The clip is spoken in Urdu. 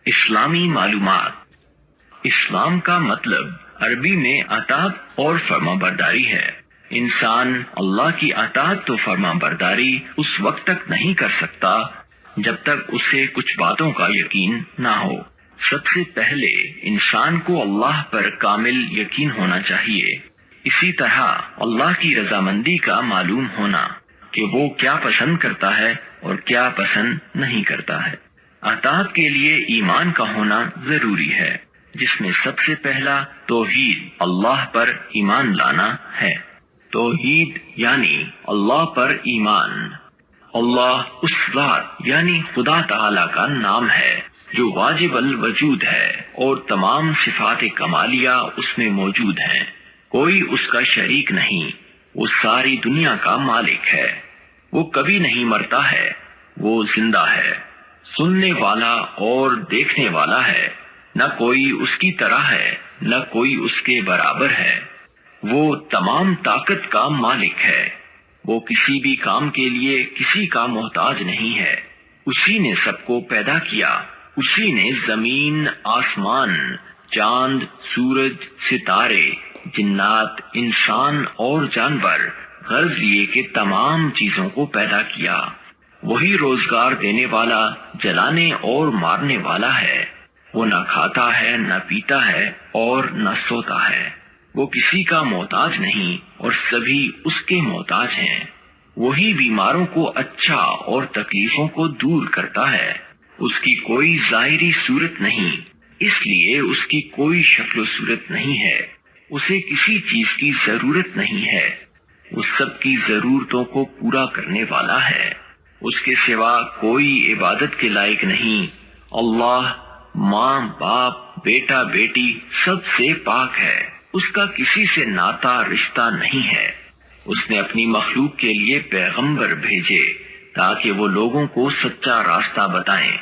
اسلامی معلومات۔ اسلام کا مطلب عربی میں اطاعت اور فرما برداری ہے۔ انسان اللہ کی اطاعت تو فرما برداری اس وقت تک نہیں کر سکتا جب تک اسے کچھ باتوں کا یقین نہ ہو۔ سب سے پہلے انسان کو اللہ پر کامل یقین ہونا چاہیے۔ اسی طرح اللہ کی رضامندی کا معلوم ہونا کہ وہ کیا پسند کرتا ہے اور کیا پسند نہیں کرتا ہے۔ اطاعت کے لیے ایمان کا ہونا ضروری ہے، جس میں سب سے پہلا توحید اللہ پر ایمان لانا ہے۔ توحید یعنی اللہ پر ایمان۔ اللہ اس ذات یعنی خدا تعالی کا نام ہے جو واجب الوجود ہے اور تمام صفات کمالیہ اس میں موجود ہیں۔ کوئی اس کا شریک نہیں۔ وہ ساری دنیا کا مالک ہے۔ وہ کبھی نہیں مرتا ہے۔ وہ زندہ ہے، سننے والا اور دیکھنے والا ہے۔ نہ کوئی اس کی طرح ہے، نہ کوئی اس کے برابر ہے۔ وہ تمام طاقت کا مالک ہے۔ وہ کسی بھی کام کے لیے کسی کا محتاج نہیں ہے۔ اسی نے سب کو پیدا کیا۔ اسی نے زمین، آسمان، چاند، سورج، ستارے، جنات، انسان اور جانور، غرض یہ کہ تمام چیزوں کو پیدا کیا۔ وہی روزگار دینے والا، جلانے اور مارنے والا ہے۔ وہ نہ کھاتا ہے، نہ پیتا ہے اور نہ سوتا ہے۔ وہ کسی کا محتاج نہیں اور سبھی اس کے محتاج ہیں۔ وہی بیماروں کو اچھا اور تکلیفوں کو دور کرتا ہے۔ اس کی کوئی ظاہری صورت نہیں، اس لیے اس کی کوئی شکل و صورت نہیں ہے۔ اسے کسی چیز کی ضرورت نہیں ہے۔ وہ سب کی ضرورتوں کو پورا کرنے والا ہے۔ اس کے سوا کوئی عبادت کے لائق نہیں۔ اللہ ماں باپ، بیٹا بیٹی سب سے پاک ہے۔ اس کا کسی سے ناتا رشتہ نہیں ہے۔ اس نے اپنی مخلوق کے لیے پیغمبر بھیجے تاکہ وہ لوگوں کو سچا راستہ بتائیں۔